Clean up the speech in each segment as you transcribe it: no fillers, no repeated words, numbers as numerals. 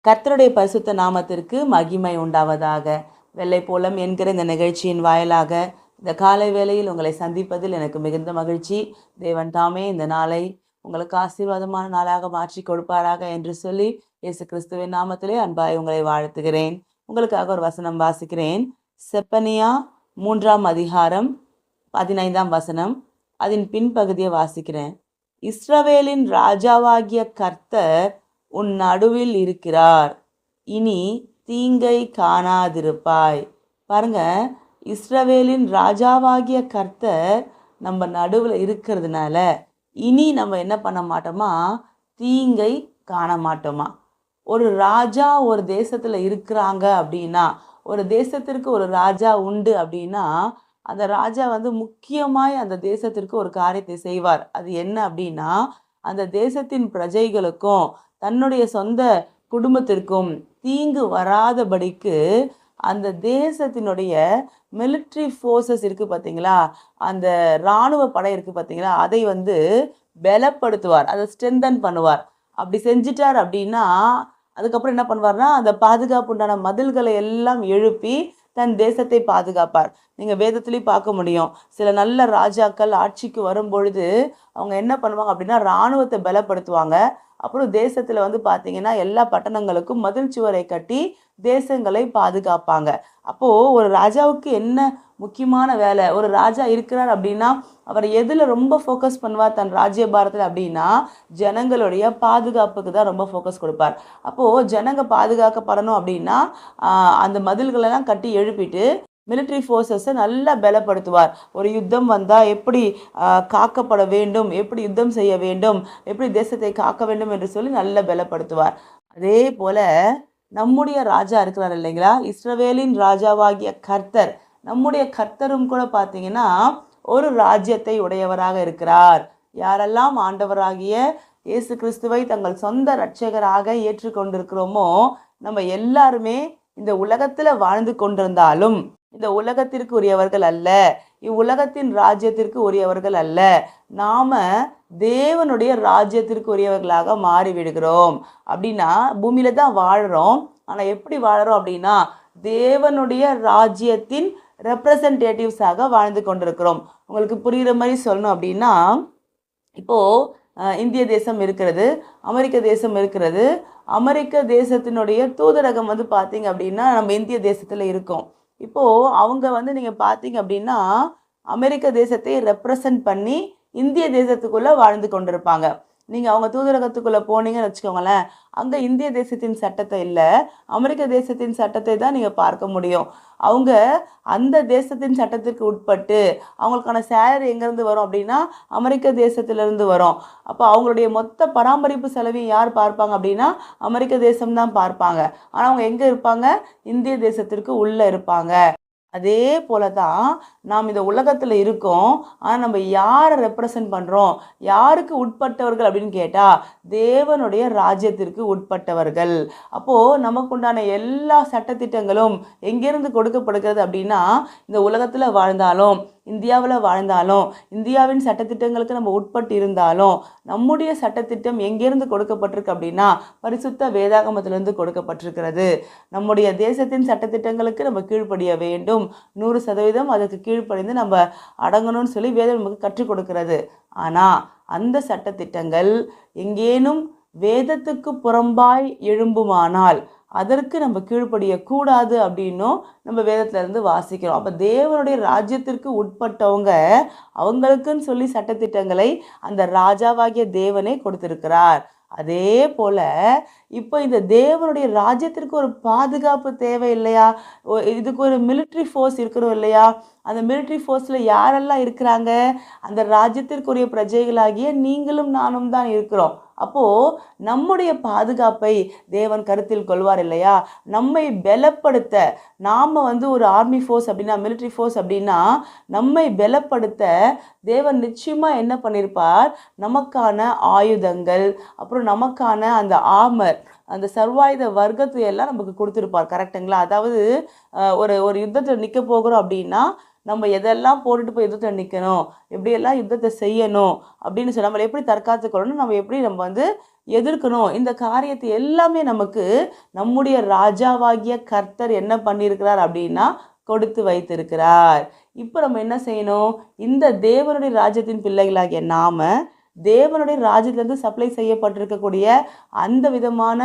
கர்த்தருடைய பரிசுத்த நாமத்திற்கு மகிமை உண்டாவதாக. வெள்ளை போலம் என்கிற இந்த நிகழ்ச்சியின் வாயிலாக இந்த காலை வேளையில் உங்களை சந்திப்பதில் எனக்கு மிகுந்த மகிழ்ச்சி. தேவன் தாமே இந்த நாளை உங்களுக்கு ஆசீர்வாதமான நாளாக மாற்றி கொடுப்பாராக என்று சொல்லி இயேசு கிறிஸ்துவின் நாமத்திலே அன்பாய் உங்களை வாழ்த்துகிறேன். உங்களுக்காக ஒரு வசனம் வாசிக்கிறேன். செப்பனியா 3ஆம் அதிகாரம் 15ஆம் வசனம். அதன் பின்பகுதியை வாசிக்கிறேன். இஸ்ரவேலின் ராஜாவாகிய கர்த்தர் உன் நடுவில் இருக்கிறார், இனி தீங்கை காணாதிருப்பாய். பாருங்க, இஸ்ரவேலின் ராஜாவாகிய கர்த்தர் நம்ம நடுவில் இருக்கிறதுனால இனி நம்ம என்ன பண்ண மாட்டோமா, தீங்கை காண மாட்டோமா. ஒரு ராஜா ஒரு தேசத்தில் இருக்கிறாங்க அப்படின்னா, ஒரு தேசத்திற்கு ஒரு ராஜா உண்டு அப்படின்னா, அந்த ராஜா முக்கியமாய் அந்த தேசத்திற்கு ஒரு காரியத்தை செய்வார். அது என்ன அப்படின்னா, அந்த தேசத்தின் பிரஜைகளுக்கும் தன்னுடைய சொந்த குடும்பத்திற்கும் தீங்கு வராதபடிக்கு அந்த தேசத்தினுடைய மிலிட்ரி ஃபோர்ஸஸ் இருக்குது பார்த்தீங்களா, அந்த இராணுவ படை இருக்குது பார்த்தீங்களா, அதை பலப்படுத்துவார், அதை ஸ்ட்ரென்தன் பண்ணுவார். அப்படி செஞ்சிட்டார் அப்படின்னா அதுக்கப்புறம் என்ன பண்ணுவார்னா, அந்த பாதுகாப்பு உண்டான மதில்களை எல்லாம் எழுப்பி தன் தேசத்தை பாதுகாப்பார். நீங்கள் வேதத்துலேயும் பார்க்க முடியும். சில நல்ல ராஜாக்கள் ஆட்சிக்கு வரும்பொழுது அவங்க என்ன பண்ணுவாங்க அப்படின்னா, இராணுவத்தை பலப்படுத்துவாங்க. அப்புறம் தேசத்தில் பார்த்தீங்கன்னா எல்லா பட்டணங்களுக்கும் மதில் சுவரை கட்டி தேசங்களை பாதுகாப்பாங்க. அப்போது ஒரு ராஜாவுக்கு என்ன முக்கியமான வேலை? ஒரு ராஜா இருக்கிறார் அப்படின்னா அவர் எதில் ரொம்ப ஃபோக்கஸ் பண்ணுவார் தன் ராஜ்யபாரத்தில் அப்படின்னா, ஜனங்களுடைய பாதுகாப்புக்கு தான் ரொம்ப ஃபோக்கஸ் கொடுப்பார். அப்போது ஜனங்க பாதுகாக்கப்படணும் அப்படின்னா அந்த மதில்களெல்லாம் கட்டி எழுப்பிட்டு மிலிட்ரி ஃபோர்ஸஸை நல்லா பலப்படுத்துவார். ஒரு யுத்தம் வந்தால் எப்படி காக்கப்பட வேண்டும், எப்படி யுத்தம் செய்ய வேண்டும், எப்படி தேசத்தை காக்க வேண்டும் என்று சொல்லி நல்லா பலப்படுத்துவார். அதே போல் நம்முடைய ராஜா இருக்கிறார் இல்லைங்களா, இஸ்ரவேலின் ராஜாவாகிய கர்த்தர், நம்முடைய கர்த்தரும் கூட பார்த்தீங்கன்னா ஒரு ராஜ்யத்தை உடையவராக இருக்கிறார். யாரெல்லாம் ஆண்டவராகிய இயேசு கிறிஸ்துவை தங்கள் சொந்த இரட்சகராக ஏற்றுக்கொண்டிருக்கிறோமோ, நம்ம எல்லாருமே இந்த உலகத்தில் வாழ்ந்து கொண்டிருந்தாலும் இந்த உலகத்திற்கு உரியவர்கள் அல்ல, இவ்வுலகத்தின் ராஜ்யத்திற்கு உரியவர்கள் அல்ல, நாம தேவனுடைய ராஜ்யத்திற்கு உரியவர்களாக மாறிவிடுகிறோம். அப்படின்னா பூமியில தான் வாழறோம், ஆனால் எப்படி வாழறோம் அப்படின்னா தேவனுடைய ராஜ்யத்தின் ரெப்ரசன்டேட்டிவ்ஸாக வாழ்ந்து கொண்டிருக்கிறோம். உங்களுக்கு புரிகிற மாதிரி சொல்லணும் அப்படின்னா, இப்போது இந்திய தேசம் இருக்கிறது, அமெரிக்க தேசம் இருக்கிறது. அமெரிக்க தேசத்தினுடைய தூதரகம் பார்த்தீங்க அப்படின்னா நம்ம இந்திய தேசத்தில் இருக்கோம். இப்போது அவங்க நீங்கள் பார்த்தீங்க அப்படின்னா அமெரிக்க தேசத்தை ரெப்ரசன்ட் பண்ணி இந்திய தேசத்துக்குள்ளே வாழ்ந்து கொண்டிருப்பாங்க. நீங்கள் அவங்க தூதரகத்துக்குள்ளே போனீங்கன்னு வச்சுக்கோங்களேன், அங்கே இந்திய தேசத்தின் சட்டத்தை இல்லை, அமெரிக்க தேசத்தின் சட்டத்தை தான் நீங்கள் பார்க்க முடியும். அவங்க அந்த தேசத்தின் சட்டத்திற்கு உட்பட்டு அவங்களுக்கான சேலரி எங்கேருந்து வரும் அப்படின்னா அமெரிக்க தேசத்திலேருந்து வரும். அப்போ அவங்களுடைய மொத்த பராமரிப்பு செலவையும் யார் பார்ப்பாங்க அப்படின்னா அமெரிக்க தேசம்தான் பார்ப்பாங்க. ஆனால் அவங்க எங்கே இருப்பாங்க? இந்திய தேசத்திற்கு உள்ளே இருப்பாங்க. அதே போல தான் நாம் இந்த உலகத்தில் இருக்கோம். ஆனால் நம்ம யாரை ரெப்ரசன்ட் பண்ணுறோம், யாருக்கு உட்பட்டவர்கள் அப்படின்னு கேட்டால் தேவனுடைய ராஜ்யத்திற்கு உட்பட்டவர்கள். அப்போது நமக்குண்டான எல்லா சட்டத்திட்டங்களும் எங்கேருந்து கொடுக்கப்படுகிறது அப்படின்னா, இந்த உலகத்தில் வாழ்ந்தாலும் இந்தியாவில் வாழ்ந்தாலும் இந்தியாவின் சட்டத்திட்டங்களுக்கு நம்ம உட்பட்டு இருந்தாலும் நம்முடைய சட்டத்திட்டம் எங்கேருந்து கொடுக்கப்பட்டிருக்கு அப்படின்னா பரிசுத்த வேதாகமத்திலிருந்து கொடுக்கப்பட்டிருக்கிறது. நம்முடைய தேசத்தின் சட்டத்திட்டங்களுக்கு நம்ம கீழ்ப்படிய வேண்டும், 100% அதுக்கு கீழ்ப்படிந்து நம்ம அடங்கணும்னு சொல்லி வேதம் நமக்கு கற்றுக் கொடுக்கிறது. ஆனால் அந்த சட்டத்திட்டங்கள் எங்கேனும் வேதத்துக்கு புறம்பாய் எழும்புமானால் அதற்கு நம்ம கீழ்ப்படியக்கூடாது அப்படின்னும் நம்ம வேதத்திலேருந்து வாசிக்கிறோம். அப்போ தேவனுடைய ராஜ்யத்திற்கு உட்பட்டவங்க அவங்களுக்குன்னு சொல்லி சட்டத்திட்டங்களை அந்த ராஜாவாகிய தேவனே கொடுத்திருக்கிறார். அதே போல் இப்போ இந்த தேவனுடைய ராஜ்யத்திற்கு ஒரு பாதுகாப்பு தேவை இல்லையா? இதுக்கு ஒரு மிலிட்ரி ஃபோர்ஸ் இருக்கணும் இல்லையா? அந்த மிலிட்ரி ஃபோர்ஸில் யாரெல்லாம் இருக்கிறாங்க? அந்த ராஜ்யத்திற்குரிய பிரஜைகளாகிய நீங்களும் நானும் தான் இருக்கிறோம். அப்போது நம்முடைய பாதுகாப்பை தேவன் கருத்தில் கொள்வார் இல்லையா? நம்மை பலப்படுத்த, நாம் ஒரு ஆர்மி ஃபோர்ஸ் அப்படின்னா மிலிட்ரி ஃபோர்ஸ் அப்படின்னா நம்மை பலப்படுத்த தேவன் நிச்சயமாக என்ன பண்ணியிருப்பார்? நமக்கான ஆயுதங்கள், அப்புறம் நமக்கான அந்த ஆர்மர், அந்த சர்வாயுத வர்க்கத்தை எல்லாம் நமக்கு கொடுத்துருப்பார். கரெக்டுங்களா? அதாவது ஒரு ஒரு யுத்தத்தில் நிற்க போகிறோம் அப்படின்னா நம்ம எதெல்லாம் போட்டுட்டு போய் யுத்தத்தை நிற்கணும், எப்படியெல்லாம் யுத்தத்தை செய்யணும் அப்படின்னு சொல்லி நம்மளை எப்படி தற்காத்துக்கொள்ளணும், நம்ம வந்து எதிர்க்கணும். இந்த காரியத்தை எல்லாமே நமக்கு நம்முடைய ராஜாவாகிய கர்த்தர் என்ன பண்ணியிருக்கிறார் அப்படின்னா கொடுத்து வைத்திருக்கிறார். இப்போ நம்ம என்ன செய்யணும்? இந்த தேவனுடைய ராஜ்யத்தின் பிள்ளைகளாகிய நாம தேவனுடைய ராஜ்யத்திலிருந்து சப்ளை செய்யப்பட்டிருக்கக்கூடிய அந்த விதமான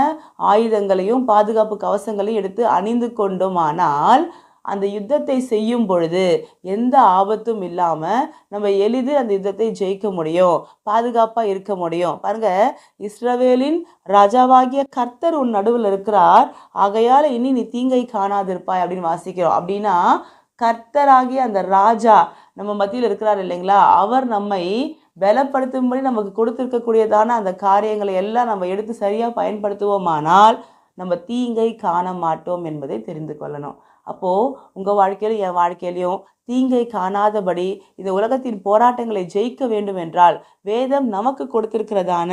ஆயுதங்களையும் பாதுகாப்பு கவசங்களையும் எடுத்து அணிந்து கொண்டோமானால் அந்த யுத்தத்தை செய்யும் பொழுது எந்த ஆபத்தும் இல்லாமல் நம்ம எளிதில் அந்த யுத்தத்தை ஜெயிக்க முடியும், பாதுகாப்பாக இருக்க முடியும். பாருங்க, இஸ்ரவேலின் ராஜாவாகிய கர்த்தர் உன் நடுவில் இருக்கிறார், ஆகையால் இனி நீ தீங்கை காணாதிருப்பாய் அப்படின்னு வாசிக்கிறோம். அப்படின்னா கர்த்தராகிய அந்த ராஜா நம்ம மத்தியில் இருக்கிறார் இல்லைங்களா, அவர் நம்மை பலப்படுத்தும்படி நமக்கு கொடுத்துருக்கக்கூடியதான அந்த காரியங்களை எல்லாம் நம்ம எடுத்து சரியாக பயன்படுத்துவோமானால் நம்ம தீங்கை காண மாட்டோம் என்பதை தெரிந்து கொள்ளணும். அப்போது உங்கள் வாழ்க்கையிலும் என் வாழ்க்கையிலையும் தீங்கை காணாதபடி இந்த உலகத்தின் போராட்டங்களை ஜெயிக்க வேண்டும் என்றால் வேதம் நமக்கு கொடுத்திருக்கிறதான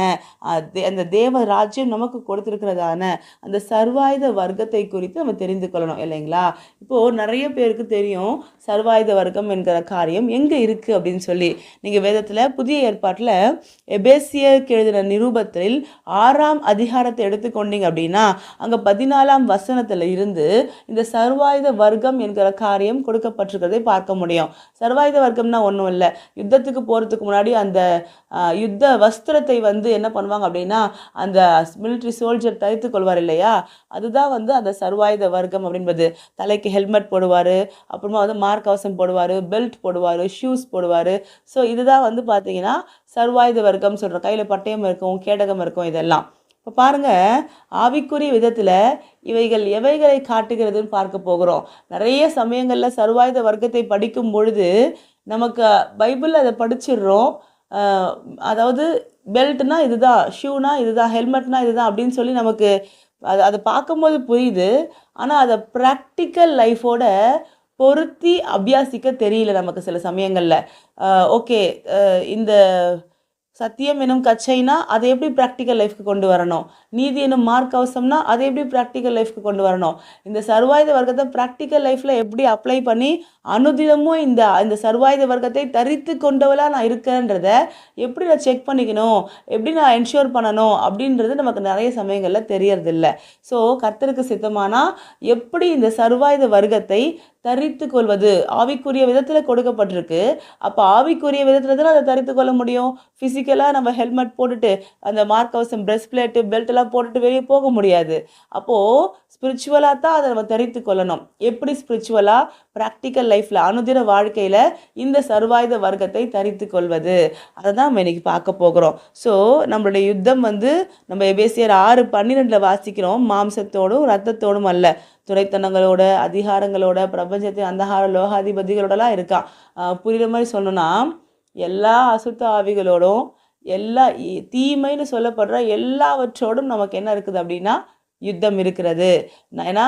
அந்த தேவ ராஜ்யம் நமக்கு கொடுத்திருக்கிறதான அந்த சர்வாயுத வர்க்கத்தை குறித்து நம்ம தெரிந்து கொள்ளணும் இல்லைங்களா. இப்போது நிறைய பேருக்கு தெரியும் சர்வாயுத வர்க்கம் என்கிற காரியம் எங்கே இருக்குது அப்படின்னு சொல்லி. நீங்கள் வேதத்தில் புதிய ஏற்பாட்டில் எபேசியருக்கு எழுதின நிருபத்தில் 6ஆம் அதிகாரத்தை எடுத்துக்கொண்டீங்க அப்படின்னா அங்கே 14ஆம் வசனத்தில் இருந்து இந்த சர்வாயுத வர்க்கம் என்கிற காரியம் கொடுக்கப்பட்டிருக்கிறதை பார்க்க முடியும். சர்வாயுத வர்க்கம்னா ஒன்றும் இல்லை, யுத்தத்துக்கு போகிறதுக்கு முன்னாடி அந்த யுத்த வஸ்திரத்தை வந்து என்ன பண்ணுவாங்க அப்படின்னா அந்த மிலிட்ரி சோல்ஜர் தரித்து கொள்வார் இல்லையா, அதுதான் வந்து அந்த சர்வாயுத வர்க்கம் அப்படின்றது. தலைக்கு ஹெல்மெட் போடுவார், அப்புறமா வந்து மார்க்கவசம் போடுவார், பெல்ட் போடுவார், ஷூஸ் போடுவார். ஸோ இதுதான் வந்து பார்த்தீங்கன்னா சர்வாயுத வர்க்கம் சொல்கிறோம். கையில் பட்டயம் இருக்கும், கேடகம் இருக்கும், இதெல்லாம். இப்போ பாருங்கள், ஆவிக்குரிய விதத்தில் இவைகள் எவைகளை காட்டுகிறதுன்னு பார்க்க போகிறோம். நிறைய சமயங்களில் சர்வாயுத வர்க்கத்தை படிக்கும் பொழுது நமக்கு பைபிளில் அதை படிச்சிடுறோம். அதாவது பெல்ட்னா இதுதான், ஷூனா இதுதான், ஹெல்மெட்னா இதுதான் அப்படின்னு சொல்லி நமக்கு அதை பார்க்கும்போது புரியுது. ஆனால் அதை ப்ராக்டிக்கல் லைஃபோட பொருத்தி அபியாசிக்க தெரியல நமக்கு சில சமயங்களில். ஓகே, இந்த சத்தியம் எனும் கச்சைனா அதை எப்படி ப்ராக்டிக்கல் லைஃப்க்கு கொண்டு வரணும், நீதி எனும் மார்க் அவசம்னா அதை எப்படி ப்ராக்டிக்கல் லைஃப்க்கு கொண்டு வரணும், இந்த சர்வாயுத வர்க்கத்தை ப்ராக்டிக்கல் லைஃப்பில் எப்படி அப்ளை பண்ணி அனுதினமும் இந்த சர்வாயுத வர்க்கத்தை தரித்து கொண்டவளாக நான் இருக்கேன்றத எப்படி நான் செக் பண்ணிக்கணும், எப்படி நான் என்ஷூர் பண்ணணும் அப்படின்றது நமக்கு நிறைய சமயங்களில் தெரியறதில்ல. ஸோ கர்த்தருக்கு சித்தமானா எப்படி இந்த சர்வாயுத வர்க்கத்தை தரித்து கொள்வது ஆவிக்குரிய விதத்தில் கொடுக்கப்பட்டிருக்கு. அப்போ ஆவிக்குரிய விதத்தில் தான் அதை தரித்து கொள்ள முடியும். ஃபிசிக்கலாக நம்ம ஹெல்மெட் போட்டுட்டு அந்த மார்க் அவசம் பிரஸ்ட் பிளேட்டு பெல்ட் எல்லாம் போட்டுட்டு வெளியே போக முடியாது. அப்போது ஸ்பிரிச்சுவலாக தான் அதை நம்ம தரித்து கொள்ளணும். எப்படி ஸ்பிரிச்சுவலாக ப்ராக்டிக்கல் லைஃப்பில் அனுதின வாழ்க்கையில் இந்த சர்வாயுத வர்க்கத்தை தரித்து கொள்வது, அதை தான் நம்ம இன்றைக்கி பார்க்க போகிறோம். ஸோ நம்மளுடைய யுத்தம் வந்து நம்ம எபேசியர் 6:12 வாசிக்கிறோம், மாம்சத்தோடும் இரத்தத்தோடும் அல்ல, துரைத்தனங்களோட, அதிகாரங்களோட, பிரபஞ்சத்தின் அந்தகார லோகாதிபதிகளோடலாம் இருக்கான். புரிகிற மாதிரி சொல்லணும்னா எல்லா அசுத்த ஆவிகளோடும், எல்லா தீமைன்னு சொல்லப்படுற எல்லாவற்றோடும் நமக்கு என்ன இருக்குது அப்படின்னா யுத்தம் இருக்கிறது. ஏன்னா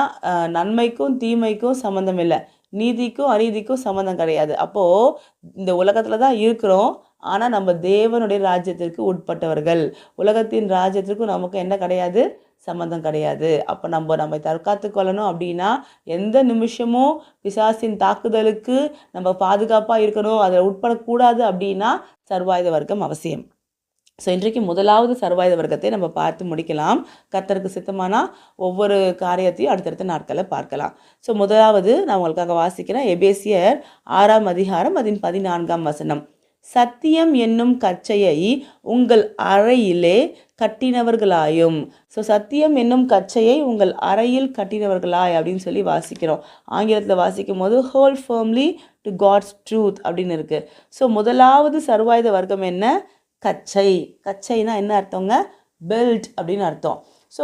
நன்மைக்கும் தீமைக்கும் சம்மந்தம் இல்லை, நீதிக்கும் அநீதிக்கும் சம்மந்தம் கிடையாது. அப்போது இந்த உலகத்தில் தான் இருக்கிறோம், ஆனால் நம்ம தேவனுடைய ராஜ்யத்திற்கு உட்பட்டவர்கள். உலகத்தின் ராஜ்யத்திற்கும் நமக்கு என்ன கிடையாது, சம்மந்தம் கிடையாது. அப்போ நம்மை தற்காத்து கொள்ளணும் அப்படின்னா எந்த நிமிஷமும் பிசாசின் தாக்குதலுக்கு நம்ம பாதுகாப்பாக இருக்கணும், அதில் உட்படக்கூடாது அப்படின்னா சர்வாயுத வர்க்கம் அவசியம். ஸோ இன்றைக்கு முதலாவது சர்வாயுத வர்க்கத்தை நம்ம பார்த்து முடிக்கலாம். கர்த்தருக்கு சித்தமானா ஒவ்வொரு காரியத்தையும் அடுத்தடுத்த நாட்களில் பார்க்கலாம். ஸோ முதலாவது நான் உங்களுக்காக வாசிக்கிறேன், எபேசியர் 6ஆம் அதிகாரம் அதன் 14ஆம் வசனம். சத்தியம் என்னும் கச்சையை உங்கள் அறையிலே கட்டினவர்களாயும். ஸோ சத்தியம் என்னும் கச்சையை உங்கள் அறையில் கட்டினவர்களாய் அப்படின்னு சொல்லி வாசிக்கிறோம். ஆங்கிலத்தில் வாசிக்கும் போது hold firmly to God's truth அப்படின்னு இருக்குது. ஸோ முதலாவது சர்வாயுத வர்க்கம் என்ன, கச்சை. கச்சைனா என்ன அர்த்தங்க, பெல்ட் அப்படின்னு அர்த்தம். ஸோ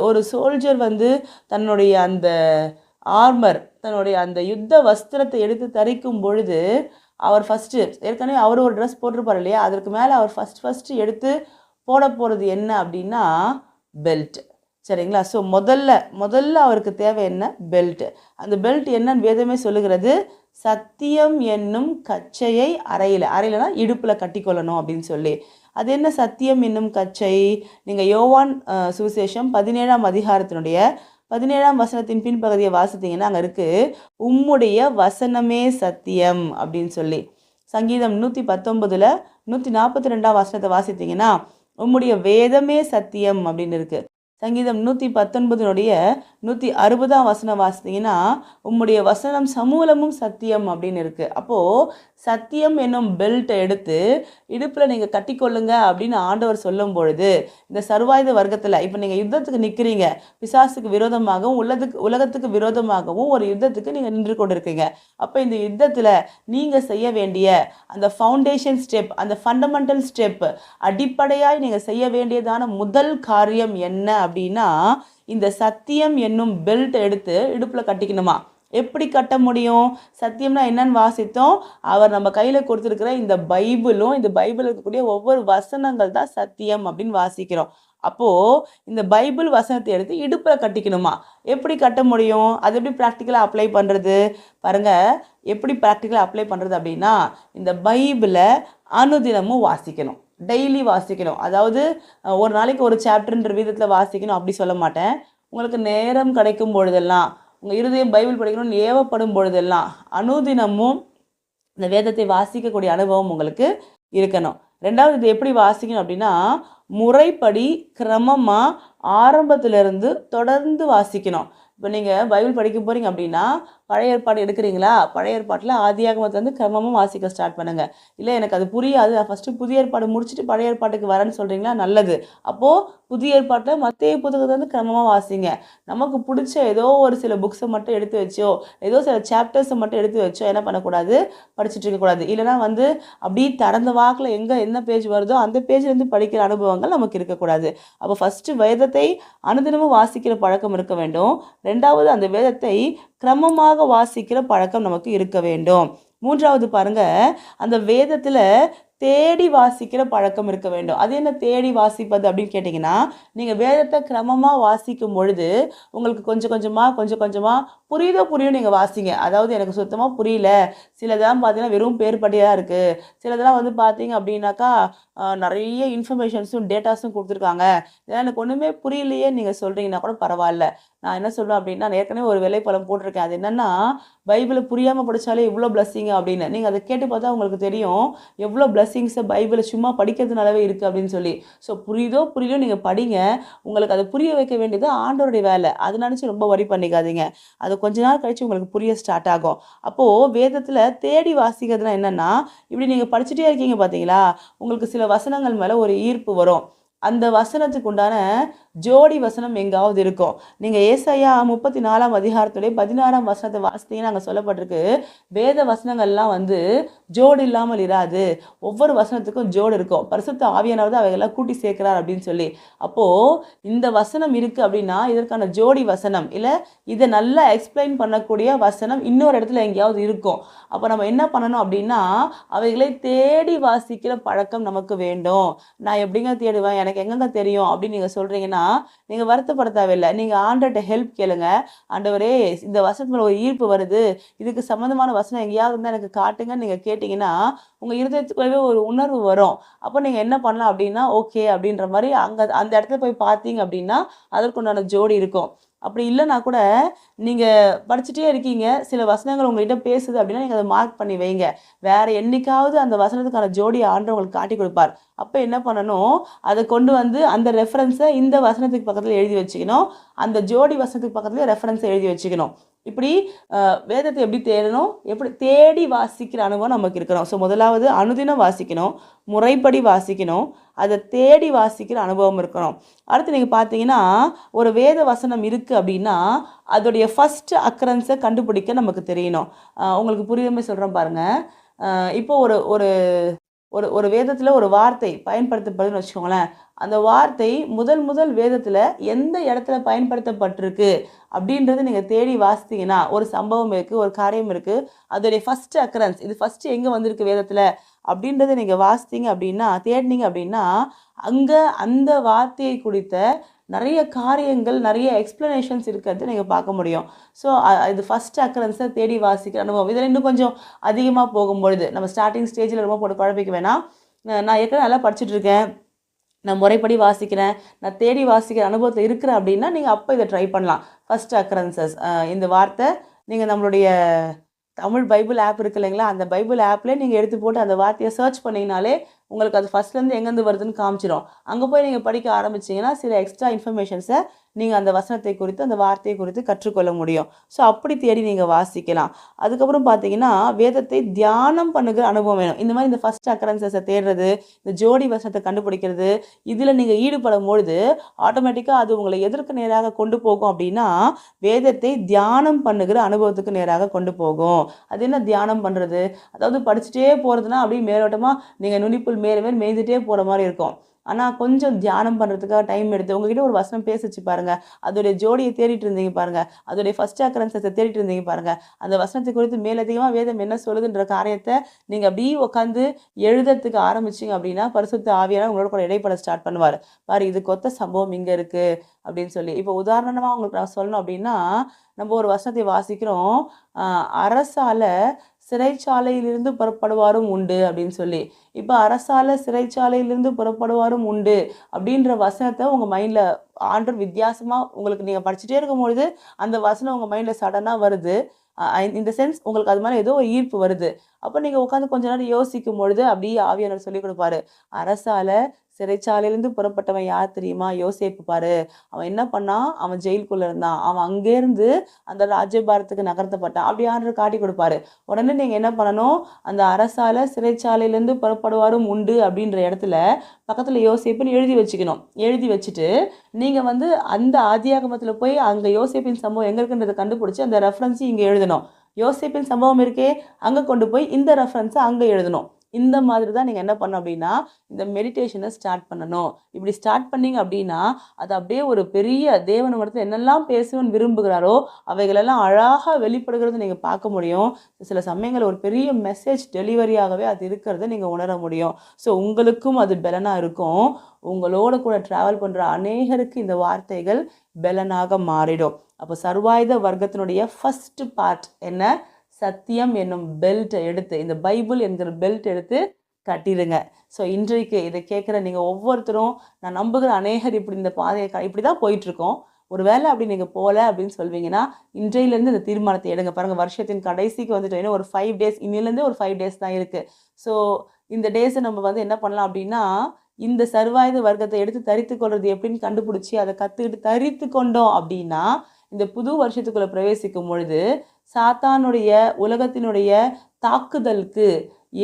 ஒரு சோல்ஜர் வந்து தன்னுடைய அந்த ஆர்மர், தன்னுடைய அந்த யுத்த வஸ்திரத்தை எடுத்து தரிக்கும் பொழுது அவர் ஃபஸ்ட்டு ஏற்கனவே அவர் ஒரு ட்ரெஸ் போட்டிருப்பார் இல்லையா, அதற்கு மேலே அவர் ஃபஸ்ட்டு எடுத்து போட போகிறது என்ன அப்படின்னா பெல்ட். சரிங்களா. ஸோ முதல்ல அவருக்கு தேவை என்ன, பெல்ட். அந்த பெல்ட் என்னன்னு வேதமே சொல்லுகிறது, சத்தியம் என்னும் கச்சையை அறையிலனா இடுப்பில் கட்டிக்கொள்ளணும் அப்படின்னு சொல்லி. அது என்ன சத்தியம் என்னும் கச்சை? நீங்கள் யோவான் சுவிசேஷம் 17ஆம் அதிகாரத்தினுடைய 17ஆம் வசனத்தின் பின்பகுதியை வாசித்தீங்கன்னா அங்கே இருக்குது, உம்முடைய வசனமே சத்தியம் அப்படின்னு சொல்லி. சங்கீதம் 119ல் 142ஆம் வசனத்தை வாசித்தீங்கன்னா உம்முடைய வேதமே சத்தியம் அப்படின்னு இருக்கு. சங்கீதம் 119னுடைய 160ஆம் வசனம் வாசித்தீங்கன்னா உம்முடைய வசனம் சமூலமும் சத்தியம் அப்படின்னு இருக்கு. அப்போ சத்தியம் என்னும் பெல்ட்டை எடுத்து இடுப்பில் நீங்கள் கட்டிக்கொள்ளுங்க அப்படின்னு ஆண்டவர் சொல்லும் பொழுது, இந்த சர்வாயுத வர்க்கத்தில் இப்போ நீங்கள் யுத்தத்துக்கு நிற்கிறீங்க, பிசாசுக்கு விரோதமாகவும் உலகத்துக்கு விரோதமாகவும் ஒரு யுத்தத்துக்கு நீங்கள் நின்று கொண்டிருக்கீங்க. அப்போ இந்த யுத்தத்தில் நீங்கள் செய்ய வேண்டிய அந்த ஃபவுண்டேஷன் ஸ்டெப், அந்த ஃபண்டமெண்டல் ஸ்டெப், அடிப்படையாய் நீங்கள் செய்ய வேண்டியதான முதல் காரியம் என்ன அப்படின்னா, இந்த சத்தியம் என்னும் பெல்ட் எடுத்து இடுப்பில் கட்டிக்கணுமா. எப்படி கட்ட முடியும்? சத்தியம்னா என்னன்னு வாசித்தோம். அவர் நம்ம கையில் கொடுத்துருக்கிற இந்த பைபிளும், இந்த பைபிள் இருக்கக்கூடிய ஒவ்வொரு வசனங்கள் தான் சத்தியம் அப்படின்னு வாசிக்கிறோம். அப்போது இந்த பைபிள் வசனத்தை எடுத்து இடுப்பில் கட்டிக்கணுமா. எப்படி கட்ட முடியும்? அது எப்படி ப்ராக்டிக்கலாக அப்ளை பண்ணுறது பாருங்கள். எப்படி ப்ராக்டிக்கலாக அப்ளை பண்ணுறது அப்படின்னா, இந்த பைபிளை அனுதினமும் வாசிக்கணும், டெய்லி வாசிக்கணும். அதாவது ஒரு நாளைக்கு ஒரு சாப்டர்ன்ற விதத்தில் வாசிக்கணும் அப்படி சொல்ல மாட்டேன். உங்களுக்கு நேரம் கிடைக்கும் பொழுதெல்லாம், உங்கள் இருதயம் பைபிள் படிக்கணும்னு ஏவப்படும் பொழுதெல்லாம் அனுதினமும் இந்த வேதத்தை வாசிக்கக்கூடிய அனுபவம் உங்களுக்கு இருக்கணும். ரெண்டாவது, இது எப்படி வாசிக்கணும் அப்படின்னா, முறைப்படி கிரமமாக ஆரம்பத்திலிருந்து தொடர்ந்து வாசிக்கணும். இப்போ நீங்கள் பைபிள் படிக்க போகிறீங்க அப்படின்னா, பழைய ஏற்பாடு எடுக்கிறீங்களா, பழைய ஏற்பாட்டில் ஆதியாகமத்துலேருந்து கிரமமாக வாசிக்க ஸ்டார்ட் பண்ணுங்கள். இல்லை எனக்கு அது புரியாது, நான் ஃபஸ்ட்டு புதிய ஏற்பாடு முடிச்சுட்டு பழைய ஏற்பாட்டுக்கு வரேன்னு சொல்கிறீங்களா, நல்லது. அப்போது புதிய ஏற்பாட்டில் மத்திய புத்தகத்துலேருந்து கிரமமாக வாசிங்க. நமக்கு பிடிச்ச ஏதோ ஒரு சில புக்ஸை மட்டும் எடுத்து வச்சோ, ஏதோ சில சாப்டர்ஸை மட்டும் எடுத்து வச்சோ என்ன பண்ணக்கூடாது, படிச்சுட்டு இருக்கக்கூடாது. இல்லைனா அப்படியே திறந்த வாக்கில் எங்கே என்ன பேஜ் வருதோ அந்த பேஜ்லேருந்து படிக்கிற அனுபவங்கள் நமக்கு இருக்கக்கூடாது. அப்போ ஃபஸ்ட்டு வேதத்தை அனுதினமும் வாசிக்கிற பழக்கம் இருக்க வேண்டும். ரெண்டாவது, அந்த வேதத்தை கிரமமாக வாசிக்கிற பழக்கம் நமக்கு இருக்க வேண்டும். மூன்றாவது பாருங்க, அந்த வேதத்தில் தேடி வாசிக்கிற பழக்கம் இருக்க வேண்டும். அது என்ன தேடி வாசிப்பது அப்படின்னு கேட்டிங்கன்னா, நீங்கள் வேதத்தை கிரமமாக வாசிக்கும் பொழுது உங்களுக்கு கொஞ்சம் கொஞ்சமாக புரியும் நீங்கள் வாசிங்க. அதாவது எனக்கு சுத்தமாக புரியல, சிலதெல்லாம் பார்த்தீங்கன்னா வெறும் பேர்படியாக இருக்குது, சிலதெல்லாம் பார்த்தீங்க அப்படின்னாக்கா நிறைய இன்ஃபர்மேஷன்ஸும் டேட்டாஸும் கொடுத்துருக்காங்க, இதெல்லாம் எனக்கு ஒன்றுமே புரியலையே நீங்கள் சொல்கிறீங்கன்னா கூட பரவாயில்ல. நான் என்ன சொல்கிறேன் அப்படின்னா, நான் ஏற்கனவே ஒரு விலைப்பழம் போட்டிருக்கேன். அது என்னென்னா, பைபிளை புரியாமல் படித்தாலே இவ்வளோ பிளஸ்ஸிங்க அப்படின்னு. நீங்கள் அதை கேட்டு பார்த்தா உங்களுக்கு தெரியும் எவ்வளோ பிளஸ்ஸிங்ஸை பைபிளை சும்மா படிக்கிறதுனாலவே இருக்குது அப்படின்னு சொல்லி. ஸோ புரியுதோ நீங்கள் படிங்க. உங்களுக்கு அதை புரிய வைக்க வேண்டியது ஆண்டவருடைய வேலை. அதை நினச்சி ரொம்ப வரி பண்ணிக்காதீங்க. அது கொஞ்ச நாள் கழித்து உங்களுக்கு புரிய ஸ்டார்ட் ஆகும். அப்போது வேதத்தில் தேடி வாசிக்கிறதுனா என்னென்னா, இப்படி நீங்கள் படிச்சுட்டே இருக்கீங்க பார்த்தீங்களா, உங்களுக்கு சில வசனங்கள் மேலே ஒரு ஈர்ப்பு வரும். அந்த வசனத்துக்கு உண்டான ஜோடி வசனம் எங்காவது இருக்கும். நீங்கள் ஏசாயா 34ஆம் அதிகாரத்துடைய 16ஆம் வசனத்தை வாசித்தீங்கன்னா அங்கே சொல்லப்பட்டிருக்கு, வேத வசனங்கள்லாம் ஜோடு இல்லாமல் இராது, ஒவ்வொரு வசனத்துக்கும் ஜோடு இருக்கும், பரிசுத்த ஆவியானவர் தான் அவைகள்லாம் கூட்டி சேர்க்கிறார் அப்படின்னு சொல்லி. அப்போது இந்த வசனம் இருக்குது அப்படின்னா இதற்கான ஜோடி வசனம், இல்லை இதை நல்லா எக்ஸ்பிளைன் பண்ணக்கூடிய வசனம் இன்னொரு இடத்துல எங்கேயாவது இருக்கும். அப்போ நம்ம என்ன பண்ணணும் அப்படின்னா, அவைகளை தேடி வாசிக்கிற பழக்கம் நமக்கு வேண்டும். நான் எப்படிங்க தேடுவேன், எனக்கு எங்கெங்க தெரியும் அப்படின்னு நீங்கள் சொல்கிறீங்கன்னா, நீங்கள் வருத்தப்பட தேவையில்லை. நீங்கள் ஆண்டவர்கிட்ட ஹெல்ப் கேளுங்க. ஆண்டவரே, இந்த வசனத்தில் ஒரு ஈர்ப்பு வருது, இதுக்கு சம்மந்தமான வசனம் எங்கேயாவது இருந்தால் எனக்கு காட்டுங்கன்னு நீங்கள் கேட்டிங்கன்னா உங்கள் இருதயத்துக்குள்ளவே ஒரு உணர்வு வரும். அப்போ நீங்கள் என்ன பண்ணலாம் அப்படின்னா, ஓகே அப்படின்ற மாதிரி அந்த இடத்துல போய் பார்த்தீங்க அப்படின்னா அதற்குண்டான ஜோடி இருக்கும். அப்படி இல்லைனா கூட நீங்கள் படிச்சுட்டே இருக்கீங்க, சில வசனங்கள் உங்கள்கிட்ட பேசுது அப்படின்னா நீங்கள் அதை மார்க் பண்ணி வைங்க. வேறு என்னைக்காவது அந்த வசனத்துக்கான ஜோடியை ஆண்டவர் உங்களுக்கு காட்டி கொடுப்பார். அப்போ என்ன பண்ணணும், அதை கொண்டு அந்த ரெஃபரன்ஸை இந்த வசனத்துக்கு பக்கத்தில் எழுதி வச்சுக்கணும், அந்த ஜோடி வசனத்துக்கு பக்கத்துலேயே ரெஃபரன்ஸை எழுதி வச்சுக்கணும். இப்படி வேதத்தை எப்படி தேடணும், எப்படி தேடி வாசிக்கிற அனுபவம் நமக்கு இருக்கணும். ஸோ முதலாவது அனுதினம் வாசிக்கணும், முறைப்படி வாசிக்கணும், அதை தேடி வாசிக்கிற அனுபவம் இருக்கணும். அடுத்து நீங்கள் பார்த்தீங்கன்னா, ஒரு வேத வசனம் இருக்குது அப்படின்னா அதோடைய ஃபஸ்ட்டு அக்கரன்ஸை கண்டுபிடிக்க நமக்கு தெரியணும். உங்களுக்கு புரியாம சொல்கிறேன் பாருங்கள். இப்போ ஒரு ஒரு ஒரு ஒரு வேதத்தில் ஒரு வார்த்தை பயன்படுத்தப்படுதுன்னு வச்சுக்கோங்களேன். அந்த வார்த்தை முதல் வேதத்தில் எந்த இடத்துல பயன்படுத்தப்பட்டிருக்கு அப்படின்றது நீங்கள் தேடி வாசித்தீங்கன்னா, ஒரு சம்பவம் இருக்குது, ஒரு காரியம் இருக்குது, அதோடைய ஃபஸ்ட்டு அக்கரன்ஸ், இது ஃபஸ்ட்டு எங்கே வந்திருக்கு வேதத்தில் அப்படின்றத நீங்கள் வாசித்தீங்க அப்படின்னா, தேடினீங்க அப்படின்னா, அங்கே அந்த வார்த்தையை குறித்த நிறைய காரியங்கள், நிறைய எக்ஸ்ப்ளனேஷன்ஸ் இருக்கிறது நீங்கள் பார்க்க முடியும். ஸோ இது ஃபஸ்ட் அக்கரன்ஸை தேடி வாசிக்கிற அனுபவம். இதில் இன்னும் கொஞ்சம் அதிகமாக போகும்பொழுது நம்ம ஸ்டார்டிங் ஸ்டேஜில் ரொம்ப போட்டு குழப்பிக்க வேணாம். நான் ஏற்கனவே நல்லா படிச்சுட்ருக்கேன், நான் முறைப்படி வாசிக்கிறேன், நான் தேடி வாசிக்கிற அனுபவத்தில் இருக்கிறேன் அப்படின்னா நீங்கள் அப்போ இதை ட்ரை பண்ணலாம். ஃபர்ஸ்ட் அக்கரன்சஸ் இந்த வார்த்தை நீங்கள் நம்மளுடைய தமிழ் பைபிள் ஆப் இருக்கு இல்லைங்களா, அந்த பைபிள் ஆப்லேயே நீங்கள் எடுத்து போட்டு அந்த வார்த்தையை சர்ச் பண்ணிங்கனாலே உங்களுக்கு அது ஃபஸ்ட்லேருந்து எங்கேருந்து வருதுன்னு காமிச்சிடும். அங்கே போய் நீங்கள் படிக்க ஆரம்பிச்சிங்கன்னா சில எக்ஸ்ட்ரா இன்ஃபர்மேஷன்ஸை நீங்கள் அந்த வசனத்தை குறித்து அந்த வார்த்தையை குறித்து கற்றுக்கொள்ள முடியும். ஸோ அப்படி தேடி நீங்கள் வாசிக்கலாம். அதுக்கப்புறம் பார்த்தீங்கன்னா வேதத்தை தியானம் பண்ணுகிற அனுபவம் வேணும். இந்த மாதிரி இந்த ஃபஸ்ட் அக்கரன்சஸை தேடுறது, இந்த ஜோடி வசனத்தை கண்டுபிடிக்கிறது, இதில் நீங்கள் ஈடுபடும் பொழுது ஆட்டோமேட்டிக்காக அது உங்களை எதற்கு நேராக கொண்டு போகும் அப்படின்னா வேதத்தை தியானம் பண்ணுகிற அனுபவத்துக்கு நேராக கொண்டு போகும். அது என்ன தியானம் பண்ணுறது? அதாவது படிச்சுட்டே போகிறதுனா அப்படியே மேலோட்டமாக நீங்கள் நுனிப்புள் மேலே மேல் மேய்ந்துட்டே போகிற மாதிரி இருக்கும். ஆனால் கொஞ்சம் தியானம் பண்ணுறதுக்காக டைம் எடுத்து உங்ககிட்ட ஒரு வசனம் பேசிச்சு பாருங்கள், அதோடைய ஜோடியை தேடிட்டு இருந்தீங்க பாருங்கள், அதோடைய ஃபஸ்ட் அக்கரன்சஸை தேடிட்டு இருந்தீங்க பாருங்கள், அந்த வசனத்தை குறித்து மேலதிகமாக வேதம் என்ன சொல்லுதுன்ற காரியத்தை நீங்கள் அப்படியே உட்காந்து எழுதுறதுக்கு ஆரம்பிச்சிங்க அப்படின்னா பரிசுத்த ஆவியானவர் உங்களோட கூட இடைப்பட ஸ்டார்ட் பண்ணுவார். பாரு இது கொத்த சம்பவம் இங்கே இருக்குது அப்படின்னு சொல்லி. இப்போ உதாரணமாக உங்களுக்கு நான் சொல்லணும் அப்படின்னா நம்ம ஒரு வசனத்தை வாசிக்கிறோம், அரசால சிறைச்சாலையிலிருந்து புறப்படுவாரும் உண்டு அப்படின்னு சொல்லி. இப்போ அரசால சிறைச்சாலையிலிருந்து புறப்படுவாரும் உண்டு அப்படின்ற வசனத்தை உங்கள் மைண்டில் ஆண்டவர் வித்தியாசமாக உங்களுக்கு நீங்கள் படிச்சுட்டே இருக்கும்பொழுது அந்த வசனம் உங்கள் மைண்டில் சடனாக வருது. இந்த சென்ஸ் உங்களுக்கு அது மாதிரி ஏதோ ஒரு ஈர்ப்பு வருது. அப்போ நீங்கள் உட்காந்து கொஞ்ச நேரம் யோசிக்கும் பொழுது அப்படியே ஆவியானவர் சொல்லி கொடுப்பாரு, அரசால சிறைச்சாலையிலேருந்து புறப்பட்டவன் யார் தெரியுமா? யோசேப்பு பாரு, அவன் என்ன பண்ணான், அவன் ஜெயிலுக்குள்ளே இருந்தான், அவன் அங்கேருந்து அந்த ராஜ்யபாரத்துக்கு நகர்த்தப்பட்டான், அப்படி ஆண்டவர் காட்டி கொடுப்பாரு. உடனே நீங்கள் என்ன பண்ணணும், அந்த அரசால சிறைச்சாலையிலேருந்து புறப்படுவாரும் உண்டு அப்படின்ற இடத்துல பக்கத்தில் யோசேப்புன்னு எழுதி வச்சுக்கணும். எழுதி வச்சுட்டு நீங்கள் அந்த ஆதியாகமத்தில் போய் அங்கே யோசேப்பின் சம்பவம் எங்கே இருக்குன்றதை கண்டுபிடிச்சி அந்த ரெஃபரன்ஸையும் இங்கே எழுதணும். யோசேப்பின் சம்பவம் இருக்கே அங்கே கொண்டு போய் இந்த ரெஃபரன்ஸை அங்கே எழுதணும். இந்த மாதிரி தான் நீங்கள் என்ன பண்ணணும் அப்படின்னா இந்த மெடிடேஷனை ஸ்டார்ட் பண்ணணும். இப்படி ஸ்டார்ட் பண்ணிங்க அப்படின்னா அது அப்படியே ஒரு பெரிய தேவன் இடத்துல என்னெல்லாம் பேசுவேன்னு விரும்புகிறாரோ அவைகளெல்லாம் அழகாக வெளிப்படுகிறது நீங்கள் பார்க்க முடியும். சில சமயங்கள் ஒரு பெரிய மெசேஜ் டெலிவரியாகவே அது இருக்கிறத நீங்கள் உணர முடியும். ஸோ உங்களுக்கும் அது பலனாக இருக்கும். உங்களோட கூட ட்ராவல் பண்ணுற அநேகருக்கு இந்த வார்த்தைகள் பலனாக மாறிடும். அப்போ சர்வாயுத வர்க்கத்தினுடைய ஃபர்ஸ்ட் பார்ட் என்ன? சத்தியம் என்னும் பெல்ட்டை எடுத்து, இந்த பைபிள் என்கிற பெல்ட் எடுத்து கட்டிடுங்க. ஸோ இன்றைக்கு இதை கேட்குற நீங்கள் ஒவ்வொருத்தரும், நான் நம்புகிற அநேகர் இப்படி இந்த பாதையை இப்படி தான் போயிட்டுருக்கோம். ஒரு வேளை அப்படி நீங்கள் போகல அப்படின்னு சொல்வீங்கன்னா இன்றையிலேருந்து இந்த தீர்மானத்தை எடுங்க. பாருங்கள், வருஷத்தின் கடைசிக்கு வந்துட்டு இன்னும் ஒரு 5 டேஸ், இன்னிலேருந்து ஒரு 5 டேஸ் தான் இருக்குது. ஸோ இந்த டேஸை நம்ம என்ன பண்ணலாம் அப்படின்னா இந்த சர்வாயுத வர்க்கத்தை எடுத்து தரித்து கொள்வது எப்படின்னு கண்டுபிடிச்சி அதை கற்றுக்கிட்டு தரித்து கொண்டோம் அப்படின்னா இந்த புது வருஷத்துக்குள்ளே பிரவேசிக்கும் பொழுது சாத்தானுடைய உலகத்தினுடைய தாக்குதலுக்கு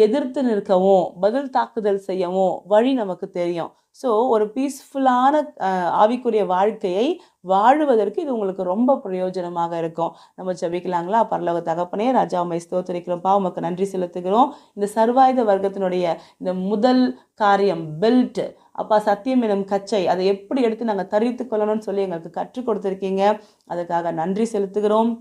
எதிர்த்து நிற்கவும் பதில் தாக்குதல் செய்யவும் வழி நமக்கு தெரியும். ஸோ ஒரு பீஸ்ஃபுல்லான ஆவிக்குரிய வாழ்க்கையை வாழுவதற்கு இது உங்களுக்கு ரொம்ப பிரயோஜனமாக இருக்கும். நம்ம ஜெபிக்கலாங்களா? பரலோக தகப்பனே, ராஜா உம்மை ஸ்தோத்திரிக்கிறோம்ப்பா, உமக்கு நன்றி செலுத்துகிறோம். இந்த சர்வாயுத வர்க்கத்தினுடைய இந்த முதல் காரியம் பெல்ட், அப்பா சத்தியம் எனும் கச்சை, அதை எப்படி எடுத்து நாங்கள் தரித்து கொள்ளணும்னு சொல்லி எங்களுக்கு கற்றுக் கொடுத்துருக்கீங்க. அதுக்காக நன்றி செலுத்துகிறோம்.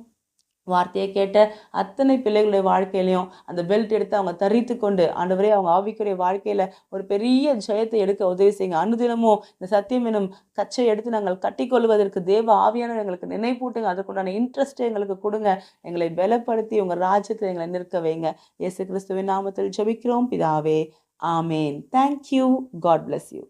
வார்த்தையை கேட்ட அத்தனை பிள்ளைகளுடைய வாழ்க்கையிலையும் அந்த பெல்ட் எடுத்து அவங்க தரித்து கொண்டு ஆண்டவரே அவங்க ஆவிக்குரிய வாழ்க்கையில் ஒரு பெரிய ஜெயத்தை எடுக்க உதவி செய்யுங்க. அனுதினமும் இந்த சத்தியம் எனும் கச்சை எடுத்து நாங்கள் கட்டிக்கொள்வதற்கு தேவ ஆவியானவர் எங்களுக்கு நினைப்பூட்டுங்க. அதுக்குண்டான இன்ட்ரெஸ்ட்டை எங்களுக்கு கொடுங்க. எங்களை பலப்படுத்தி உங்கள் ராஜ்யத்தில் எங்களை நிற்க வைங்க. இயேசு கிறிஸ்துவின் நாமத்தில் ஜெபிக்கிறோம் பிதாவே, ஆமேன். தேங்க்யூ. God bless you.